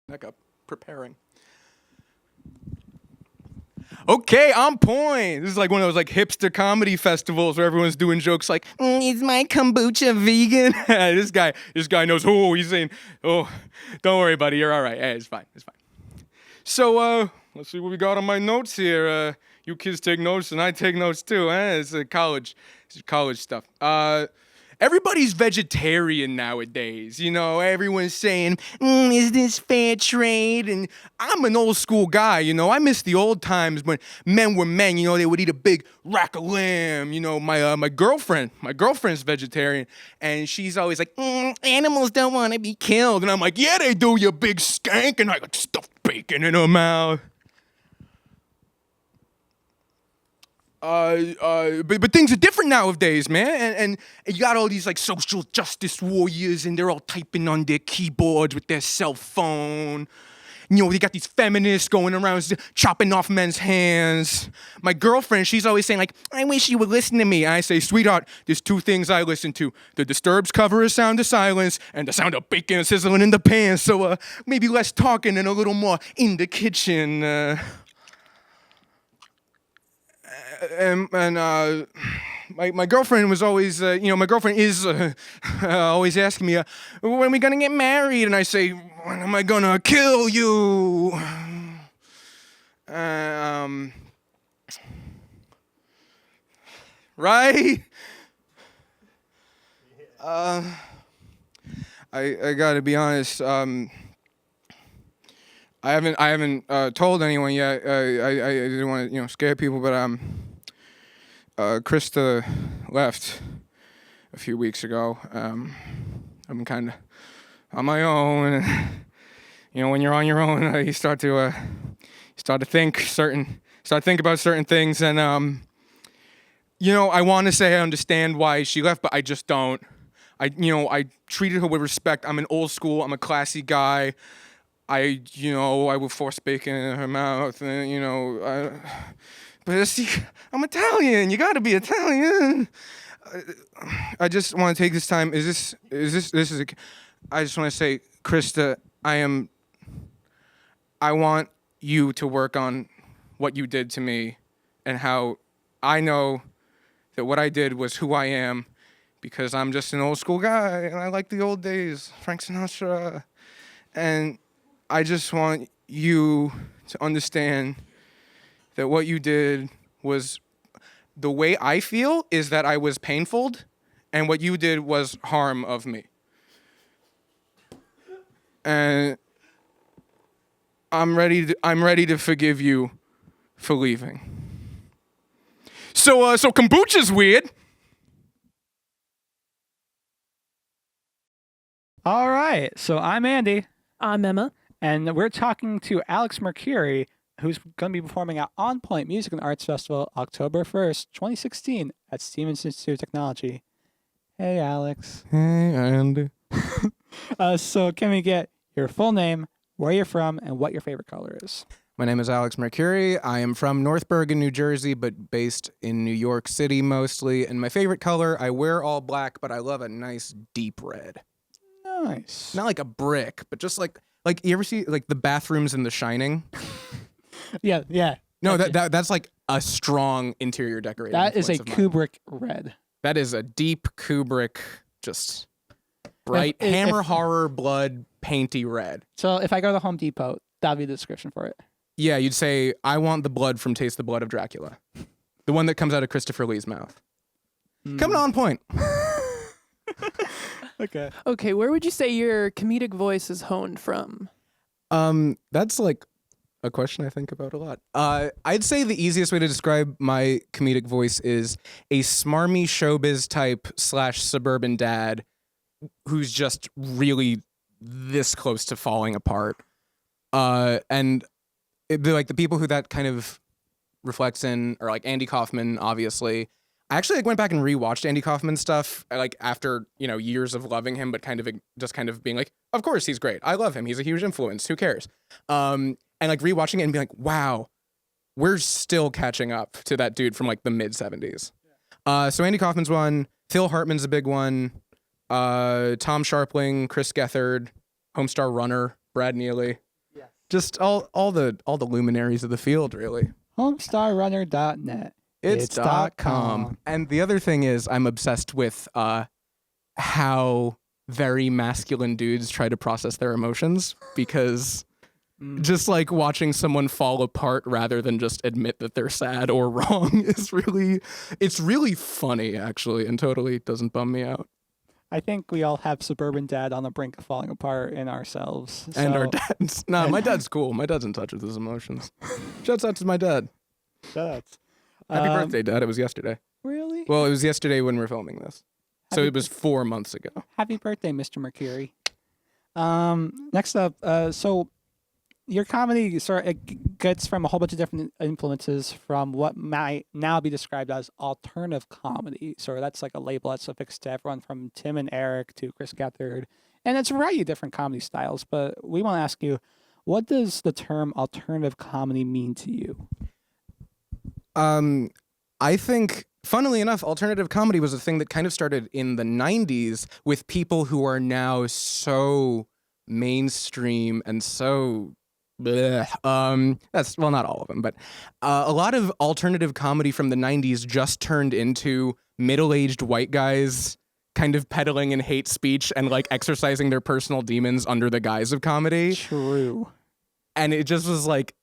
Back up, preparing. Okay, on point. This is like one of those like hipster comedy festivals where everyone's doing jokes like, "Is my kombucha vegan?" this guy knows. Oh, he's saying, "Oh, don't worry, buddy, you're all right. Hey, it's fine, it's fine." So, let's see what we got on my notes here. You kids take notes, and I take notes too. It's college stuff. Everybody's vegetarian nowadays. You know, everyone's saying, is this fair trade? And I'm an old school guy, you know. I miss the old times when men were men, you know, they would eat a big rack of lamb. You know, my girlfriend's vegetarian, and she's always like, animals don't want to be killed. And I'm like, yeah, they do, you big skank. And I got stuffed bacon in her mouth. But things are different nowadays, man. And you got all these like social justice warriors, and they're all typing on their keyboards with their cell phone. You know, they got these feminists going around chopping off men's hands. My girlfriend, she's always saying like, I wish you would listen to me. I say, sweetheart, there's two things I listen to. The Disturbed's cover of Sound of Silence and the sound of bacon sizzling in the pan. So maybe less talking and a little more in the kitchen. My girlfriend was always, my girlfriend is always asking me, when are we gonna get married? And I say, when am I gonna kill you? Right? I gotta be honest. I haven't told anyone yet. I didn't want to scare people, but Krista left a few weeks ago. I'm kind of on my own, and when you're on your own, you start to think about certain things, and I want to say I understand why she left, but I just don't. I treated her with respect. I'm an old school. I'm a classy guy. I would force bacon in her mouth, and but see, I'm Italian. You gotta be Italian. I just want to take this time. I just want to say, Krista, I want you to work on what you did to me, and how I know that what I did was who I am, because I'm just an old school guy, and I like the old days, Frank Sinatra, and I just want you to understand that what you did was, the way I feel is that I was painful, and what you did was harm of me. And I'm ready to forgive you for leaving. So kombucha's weird. All right. So I'm Andy. I'm Emma. And we're talking to Alex MERCURI, who's going to be performing at OnPoint Music and Arts Festival October 1st, 2016 at Stevens Institute of Technology. Hey, Alex. Hey, Andy. So can we get your full name, where you're from, and what your favorite color is? My name is Alex MERCURI. I am from North Bergen, New Jersey, but based in New York City mostly. And my favorite color, I wear all black, but I love a nice deep red. Nice. Not like a brick, but just like you ever see like the bathrooms in The Shining? Yeah. No, that's like a strong interior decorating. That is a Kubrick red. That is a deep Kubrick, just bright hammer horror blood painty red. So if I go to Home Depot, that'll be the description for it. Yeah, you'd say, I want the blood from Taste the Blood of Dracula. The one that comes out of Christopher Lee's mouth. Coming on point. Okay, where would you say your comedic voice is honed from? That's like a question I think about a lot. I'd say the easiest way to describe my comedic voice is a smarmy showbiz type / suburban dad who's just really this close to falling apart. And the people who that kind of reflects in are like Andy Kaufman, obviously. I actually went back and rewatched Andy Kaufman stuff after years of loving him, but kind of being like, of course he's great. I love him. He's a huge influence. Who cares? And rewatching it and being like, wow, we're still catching up to that dude from like the mid 70s. So Andy Kaufman's one. Phil Hartman's a big one. Tom Sharpling, Chris Gethard, Homestar Runner, Brad Neely. just all the luminaries of the field, really. Homestarrunner.net. It's .com. And the other thing is, I'm obsessed with how very masculine dudes try to process their emotions, because just like watching someone fall apart rather than just admit that they're sad or wrong is it's really funny, actually, and totally doesn't bum me out. I think we all have suburban dad on the brink of falling apart in ourselves. And our so- dads. Nah, my dad's cool. My dad's in touch with his emotions. Shouts out to my dad. Dads. Happy birthday, Dad. It was yesterday. Really? Well, it was yesterday when we're filming this. So Happy it was 4 months ago. Happy birthday, Mr. Mercury. Next up, so your comedy gets from a whole bunch of different influences from what might now be described as alternative comedy. So that's like a label that's affixed to everyone from Tim and Eric to Chris Gethard. And it's a variety of different comedy styles. But we want to ask you, what does the term alternative comedy mean to you? I think, funnily enough, alternative comedy was a thing that kind of started in the 90s with people who are now so mainstream and so bleh. That's, well, not all of them, but a lot of alternative comedy from the 90s just turned into middle-aged white guys kind of peddling in hate speech and like exercising their personal demons under the guise of comedy. True. And it just was like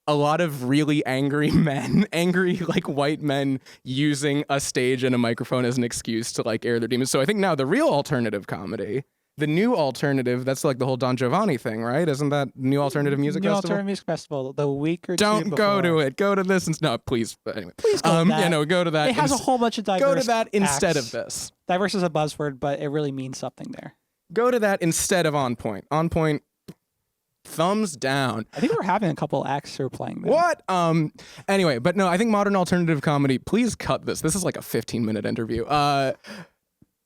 a lot of really angry men, angry like white men using a stage and a microphone as an excuse to like air their demons. So I think now the real alternative comedy, the new alternative, that's like the whole Don Giovanni thing, right? Isn't that new alternative music New festival? Alternative Music Festival, the week or two Don't go before. to it. Go to this. No, please. But anyway. Please go to that. Yeah, no, go to that. It has a whole bunch of diverse Go to that instead acts. of this. Diverse is a buzzword, but it really means something there. Go to that instead of OnPoint. OnPoint, thumbs down. I think we're having a couple acts who are playing there. What? Anyway, but no, I think modern alternative comedy, please cut this. This is like a 15-minute interview.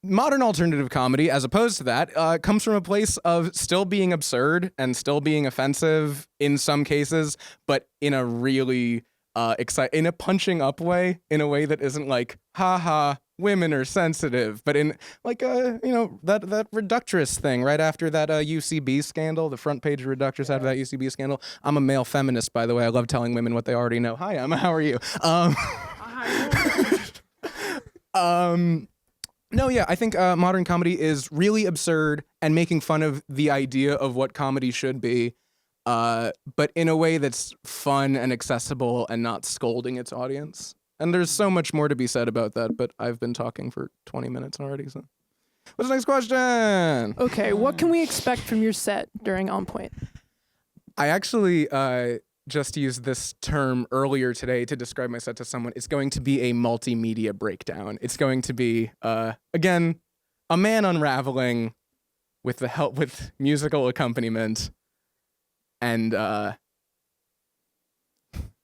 Modern alternative comedy, as opposed to that, comes from a place of still being absurd and still being offensive in some cases, but in a really in a punching up way, in a way that isn't like, haha, women are sensitive, but in like that reductress thing right after that UCB scandal, the front page reductress after that UCB scandal. I'm a male feminist, by the way. I love telling women what they already know. Hi, Emma. How are you? No, yeah, I think modern comedy is really absurd and making fun of the idea of what comedy should be, but in a way that's fun and accessible and not scolding its audience. And there's so much more to be said about that, but I've been talking for 20 minutes already, so. What's the next question? Okay, what can we expect from your set during OnPoint? I actually just used this term earlier today to describe my set to someone. It's going to be a multimedia breakdown. It's going to be, again, a man unraveling with the help with musical accompaniment, and a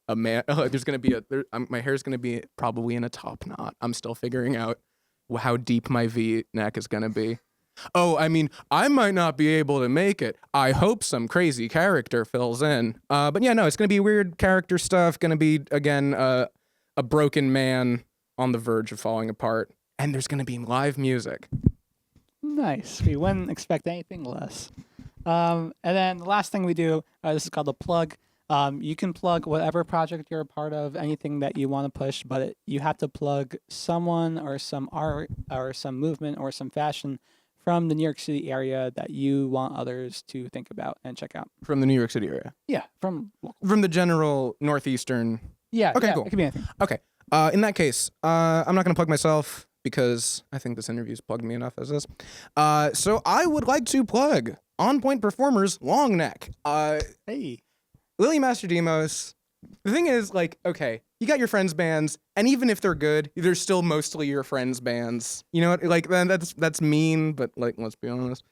man. There's going to be my hair's going to be probably in a top knot. I'm still figuring out how deep my V-neck is going to be. Oh, I mean, I might not be able to make it. I hope some crazy character fills in. But yeah, no, it's going to be weird character stuff. Going to be, again, a broken man on the verge of falling apart. And there's going to be live music. Nice. We wouldn't expect anything less. And then the last thing we do, this is called a plug. You can plug whatever project you're a part of, anything that you want to push, but you have to plug someone or some art or some movement or some fashion from the New York City area that you want others to think about and check out. From the New York City area. Yeah, from From the general northeastern. yeah. Okay, yeah, cool. It could be anything. Okay. In that case, I'm not going to plug myself because I think this interview's plugged me enough as this. So I would like to plug OnPoint Performers Long Neck. Hey. Lily Master Demos. The thing is, like, okay, you got your friends' bands, and even if they're good, they're still mostly your friends' bands. You know what? Like, that's mean, but like, let's be honest.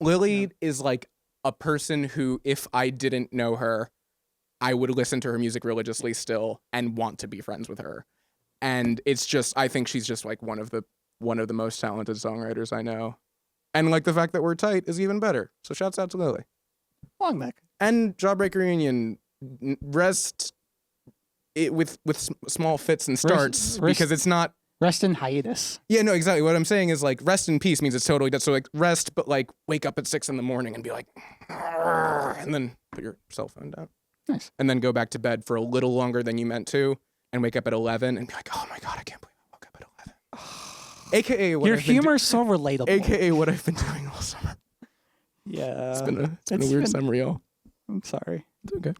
Lily is like a person who, if I didn't know her, I would listen to her music religiously still and want to be friends with her. And it's just, I think she's just like one of the most talented songwriters I know. And like the fact that we're tight is even better. So shouts out to Lily. Long neck. And Jawbreaker Reunion, rest it with small fits and starts Rest- because it's not Rest in hiatus. Yeah, no, exactly. What I'm saying is like rest in peace means it's totally dead. So like rest, but like wake up at 6 a.m. and be like, "Argh," and then put your cell phone down. Nice. And then go back to bed for a little longer than you meant to, and wake up at 11 and be like, oh my god, I can't believe I woke up at 11. AKA what Your I've been humor is so relatable. AKA what I've been doing all summer. Yeah. It's been a weird summer, y'all. I'm sorry. It's okay.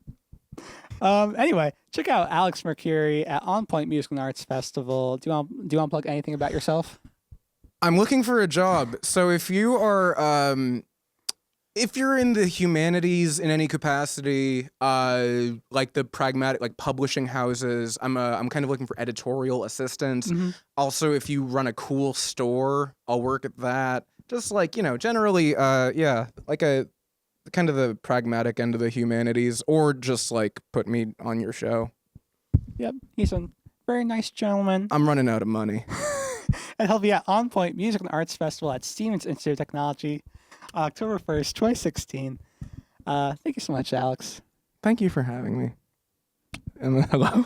Anyway, check out Alex Mercuri at OnPoint Music and Arts Festival. Do you want to plug anything about yourself? I'm looking for a job. So if you are if you're in the humanities in any capacity, like the pragmatic, like publishing houses, I'm kind of looking for editorial assistants. Also, if you run a cool store, I'll work at that. Just like, generally, yeah, like a kind of the pragmatic end of the humanities, or just like put me on your show. Yep, he's a very nice gentleman. I'm running out of money. And he'll be at OnPoint Music and Arts Festival at Stevens Institute of Technology, October 1st, 2016. Thank you so much, Alex. Thank you for having me. And hello.